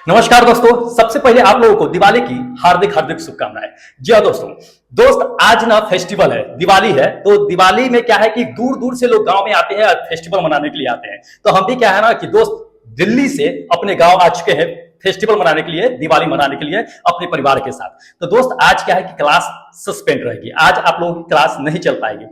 नमस्कार दोस्तों, सबसे पहले आप लोगों को दिवाली की हार्दिक हार्दिक शुभकामनाएं। जी हाँ दोस्त आज ना फेस्टिवल है, दिवाली है। तो दिवाली में क्या है कि दूर दूर से लोग गांव में आते हैं और फेस्टिवल मनाने के लिए आते हैं। तो हम भी क्या है ना कि दोस्त दिल्ली से अपने गांव आ चुके हैं फेस्टिवल मनाने के लिए, दिवाली मनाने के लिए अपने परिवार के साथ। तो दोस्त आज क्या है कि क्लास सस्पेंड रहेगी, आज आप लोगों की क्लास नहीं चल पाएगी।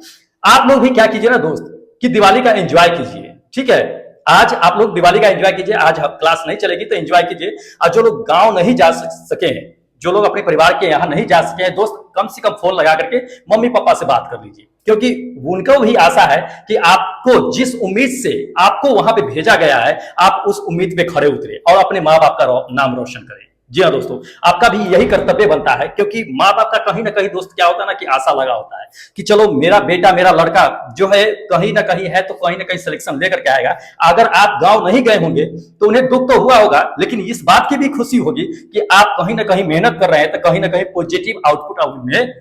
आप लोग भी क्या कीजिए ना दोस्त कि दिवाली का एंजॉय कीजिए, ठीक है। आज आप लोग दिवाली का एंजॉय कीजिए, आज क्लास नहीं चलेगी तो एंजॉय कीजिए। और जो लोग गांव नहीं जा सके हैं, जो लोग अपने परिवार के यहाँ नहीं जा सके हैं, दोस्त कम से कम फोन लगा करके मम्मी पापा से बात कर लीजिए, क्योंकि उनको भी आशा है कि आपको जिस उम्मीद से आपको वहां पे भेजा गया है, आप उस उम्मीद पे खड़े उतरे और अपने माँ बाप का नाम रोशन करें। जी हाँ दोस्तों, आपका भी यही कर्तव्य बनता है, क्योंकि माँ बाप का कहीं ना कहीं दोस्त क्या होता है ना कि आशा लगा होता है कि चलो मेरा बेटा मेरा लड़का जो है कहीं ना कहीं है तो कहीं ना कहीं सिलेक्शन लेकर के आएगा। अगर आप गांव नहीं गए होंगे तो उन्हें दुख तो हुआ होगा, लेकिन इस बात की भी खुशी होगी कि आप कहीं ना कहीं मेहनत कर रहे हैं, तो कहीं ना कहीं पॉजिटिव आउटपुट उन्हें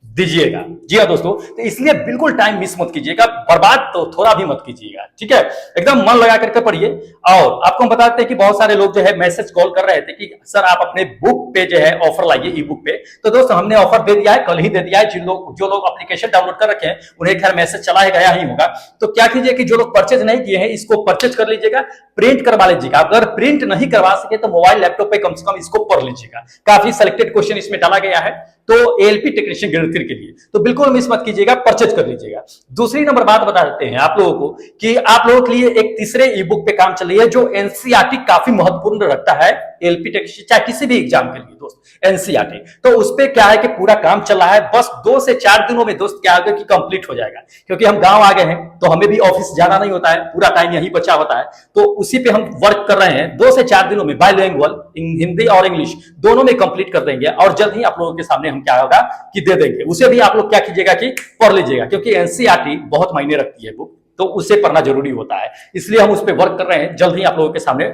दीजिएगा। जी हाँ दोस्तों, तो इसलिए बिल्कुल टाइम मिस मत कीजिएगा, बर्बाद तो थोड़ा भी मत कीजिएगा, ठीक है। एकदम मन लगा करके पढ़िए। और आपको हम बताते हैं कि बहुत सारे लोग जो है मैसेज कॉल कर रहे थे कि सर आप अपने बुक पे जो है ऑफर लाइए, ई बुक पे। तो दोस्तों हमने ऑफर दे दिया है, कल ही दे दिया है। जो लोग एप्लीकेशन डाउनलोड कर रखे हैं उन्हें खैर मैसेज चला है गया ही होगा। तो क्या कीजिए कि जो लोग परचेज नहीं किए हैं इसको परचेज कर लीजिएगा, प्रिंट करवा लीजिएगा। अगर प्रिंट नहीं करवा सके तो मोबाइल लैपटॉप पे कम से कम इसको पढ़ लीजिएगा। काफी सिलेक्टेड क्वेश्चन इसमें डाला गया है, तो एएलपी टेक्नीशियन गणित के लिए तो बिल्कुल मिस मत कीजिएगा, परचेज कर लीजिएगा। दूसरी नंबर बात बता देते हैं आप लोगों को कि आप लोगों के लिए एक तीसरे ई बुक पे काम चल रही है, जो एनसीईआरटी काफी महत्वपूर्ण रखता है एएलपी टेक्नीशियन चाहे किसी भी एग्जाम के लिए दोस्त। एनसीईआरटी तो उस पे क्या है कि पूरा काम चल रहा है, बस 2 से 4 दिनों में दोस्त क्या होगा कि कंप्लीट हो जाएगा। क्योंकि हम गांव आ गए हैं तो हमें भी ऑफिस जाना नहीं होता है, पूरा टाइम यहीं बचा होता है, तो उसी पे हम वर्क कर रहे हैं। 2 से 4 दिनों में बाइलिंगुअल हिंदी और इंग्लिश दोनों में कंप्लीट कर देंगे और जल्द ही आप लोगों के सामने हम क्या होगा कि दे देंगे। उसे भी आप लोग क्या कीजिएगा कि पढ़ लीजिएगा, क्योंकि एनसीईआरटी बहुत मायने रखती है बुक, तो उसे पढ़ना जरूरी होता है। इसलिए हम उस पर वर्क कर रहे हैं, जल्द ही आप लोगों के सामने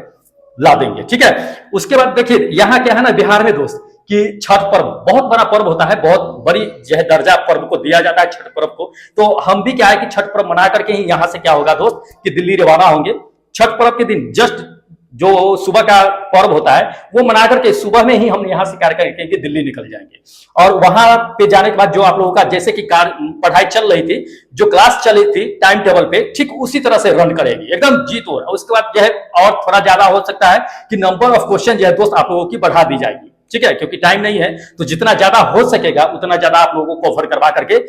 ला देंगे, ठीक है। उसके बाद देखिए यहाँ क्या है ना बिहार में दोस्त कि छठ पर्व बहुत बड़ा पर्व होता है, बहुत बड़ी जो है दर्जा पर्व को दिया जाता है छठ पर्व को। तो हम भी क्या है कि छठ पर्व मना करके ही यहाँ से क्या होगा दोस्त कि दिल्ली रवाना होंगे। छठ पर्व के दिन जस्ट जो सुबह का पर्व होता है वो मना करके सुबह में ही हम यहाँ से कार्य करके दिल्ली निकल जाएंगे। और वहां पे जाने के बाद जो आप लोगों का जैसे कि पढ़ाई चल रही थी, जो क्लास चली थी टाइम टेबल पे, ठीक उसी तरह से रन करेगी एकदम जी तोड़। उसके बाद जो है और थोड़ा ज्यादा हो सकता है कि नंबर ऑफ क्वेश्चन जो है दोस्त आप लोगों की बढ़ा दी जाएगी, ठीक है। क्योंकि टाइम नहीं है तो जितना ज्यादा हो सकेगा उतना ज्यादा आप लोगों को कवर करवा करके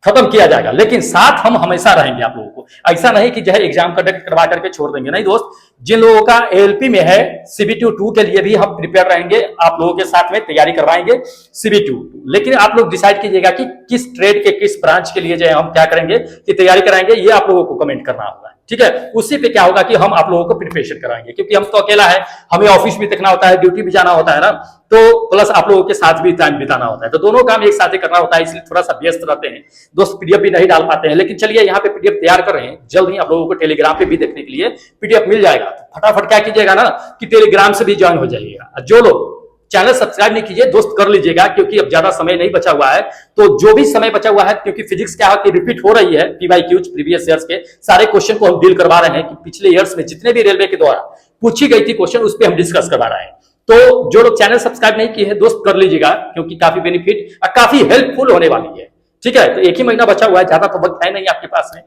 खत्म किया जाएगा। लेकिन साथ हम हमेशा रहेंगे आप लोगों को, ऐसा नहीं कि जो है एग्जाम कंडक्ट करवा करके छोड़ देंगे, नहीं दोस्त। जिन लोगों का एएलपी में है सीबीटी 2 के लिए भी हम प्रिपेयर रहेंगे, आप लोगों के साथ में तैयारी करवाएंगे सीबीटी 2। लेकिन आप लोग डिसाइड कीजिएगा कि किस ट्रेड के किस ब्रांच के लिए जो है हम क्या करेंगे कि तैयारी कराएंगे, ये आप लोगों को कमेंट करना होगा, ठीक है। उसी पे क्या होगा कि हम आप लोगों को प्रिपरेशन कराएंगे, क्योंकि हम तो अकेला है, हमें ऑफिस भी देखना होता है, ड्यूटी भी जाना होता है ना, तो प्लस आप लोगों के साथ भी टाइम बिताना होता है, तो दोनों काम एक साथ ही करना होता है। इसलिए थोड़ा सा व्यस्त रहते हैं दोस्त, पीडीएफ भी नहीं डाल पाते हैं। लेकिन चलिए यहाँ पे पीडीएफ तैयार कर रहे हैं, जल्द ही आप लोगों को टेलीग्राम पे भी देखने के लिए पीडीएफ मिल जाएगा। तो फटाफट क्या कीजिएगा ना कि टेलीग्राम से भी ज्वाइन हो जाइएगा। जो लोग चैनल सब्सक्राइब नहीं कीजिए दोस्त कर लीजिएगा, क्योंकि अब ज्यादा समय नहीं बचा हुआ है। तो जो भी समय बचा हुआ है, क्योंकि फिजिक्स क्या है कि रिपीट हो रही है, पीवाईक्यूज प्रीवियस ईयर्स के सारे क्वेश्चन को हम डील करवा रहे हैं कि पिछले ईयर्स में जितने भी रेलवे के द्वारा पूछी गई थी क्वेश्चन उस पर हम डिस्कस करवा रहे हैं। तो जो लोग चैनल सब्सक्राइब नहीं किए हैं दोस्त कर लीजिएगा, क्योंकि काफी बेनिफिट और काफी हेल्पफुल होने वाली है, ठीक है। तो एक ही महीना बचा हुआ है, ज्यादा तो वक्त है नहीं आपके पास में,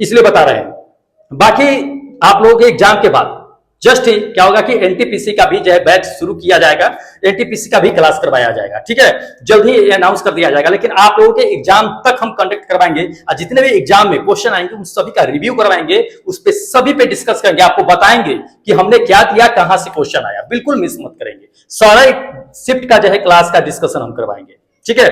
इसलिए बता रहे हैं। बाकी आप लोगों के एग्जाम के बाद जस्ट ही क्या होगा कि एनटीपीसी का भी जो है बैच शुरू किया जाएगा, एनटीपीसी का भी क्लास करवाया जाएगा, ठीक है। जल्द ही अनाउंस कर दिया जाएगा। लेकिन आप लोगों के एग्जाम तक हम कंडक्ट करवाएंगे और जितने भी एग्जाम में क्वेश्चन आएंगे उन सभी का रिव्यू करवाएंगे, उस पे सभी पे डिस्कस करेंगे, आपको बताएंगे कि हमने क्या दिया, कहां से क्वेश्चन आया, बिल्कुल मिस मत करेंगे। सारा शिफ्ट का जो है क्लास का डिस्कशन हम करवाएंगे, ठीक है।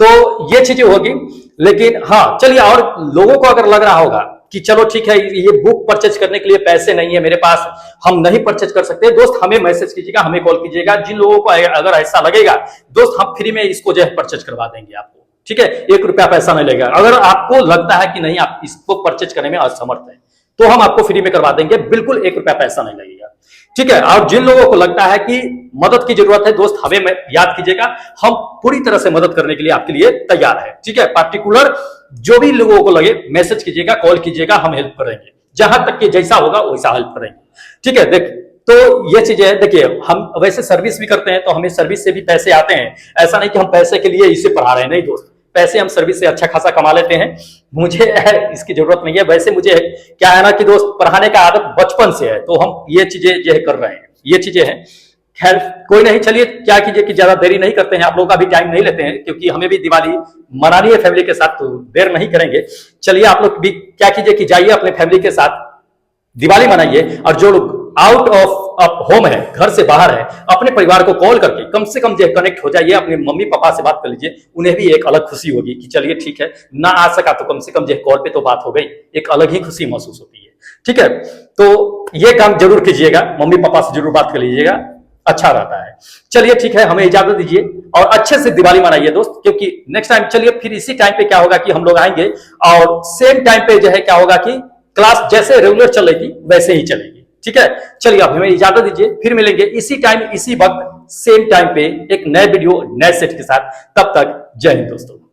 तो ये चीजें होगी। लेकिन हाँ चलिए, और लोगों को अगर लग रहा होगा कि चलो ठीक है ये बुक परचेज करने के लिए पैसे नहीं है मेरे पास, हम नहीं परचेज कर सकते, दोस्त हमें मैसेज कीजिएगा, हमें कॉल कीजिएगा। जिन लोगों को अगर ऐसा लगेगा दोस्त हम फ्री में इसको जो है परचेज करवा देंगे आपको, ठीक है। 1 रुपया पैसा नहीं लगेगा। अगर आपको लगता है कि नहीं आप इसको परचेज करने में असमर्थ है तो हम आपको फ्री में करवा देंगे, बिल्कुल 1 रुपया पैसा नहीं लगेगा, ठीक है। और जिन लोगों को लगता है कि मदद की जरूरत है दोस्त हमें याद कीजिएगा, हम पूरी तरह से मदद करने के लिए आपके लिए तैयार है, ठीक है। पार्टिकुलर जो भी लोगों को लगे मैसेज कीजिएगा, कॉल कीजिएगा, हम हेल्प करेंगे, जहां तक कि जैसा होगा वैसा हेल्प करेंगे, ठीक है। देख तो ये चीजें देखिए, हम वैसे सर्विस भी करते हैं तो हमें सर्विस से भी पैसे आते हैं। ऐसा नहीं कि हम पैसे के लिए इसे पढ़ा रहे हैं, नहीं दोस्त, पैसे हम सर्विस से अच्छा खासा कमा लेते हैं। मुझे इसकी जरूरत नहीं है। वैसे मुझे क्या है ना कि दोस्त, पढ़ाने का आदत बचपन से है, तो हम ये चीजें जो है कर रहे हैं, ये चीजें हैं। खैर कोई नहीं, चलिए क्या कीजिए कि ज्यादा देरी नहीं करते हैं, आप लोगों का भी टाइम नहीं लेते हैं, क्योंकि हमें भी दिवाली मनानी है फैमिली के साथ, तो देर नहीं करेंगे। चलिए आप लोग भी क्या कीजिए कि जाइए अपने फैमिली के साथ दिवाली मनाइए, और जो लोग आउट ऑफ होम है, घर से बाहर है, अपने परिवार को कॉल करके कम से कम जो कनेक्ट हो जाइए, अपने मम्मी पापा से बात कर लीजिए। उन्हें भी एक अलग खुशी होगी कि चलिए ठीक है, ना आ सका तो कम से कम जो कॉल पे तो बात हो गई, एक अलग ही खुशी महसूस होती है। ठीक है, तो ये काम जरूर कीजिएगा, मम्मी पापा से जरूर बात कर लीजिएगा, अच्छा रहता है। चलिए ठीक है, हमें इजाजत दीजिए और अच्छे से दिवाली मनाइए दोस्त, क्योंकि नेक्स्ट टाइम चलिए फिर इसी टाइम पे क्या होगा कि हम लोग आएंगे और सेम टाइम पे जो है क्या होगा कि क्लास जैसे रेगुलर चल रही थी वैसे ही चलेगी। ठीक है, चलिए अब हमें इजाजत दीजिए, फिर मिलेंगे इसी टाइम इसी वक्त सेम टाइम पे एक नए वीडियो नए सेट के साथ। तब तक जय हिंद दोस्तों।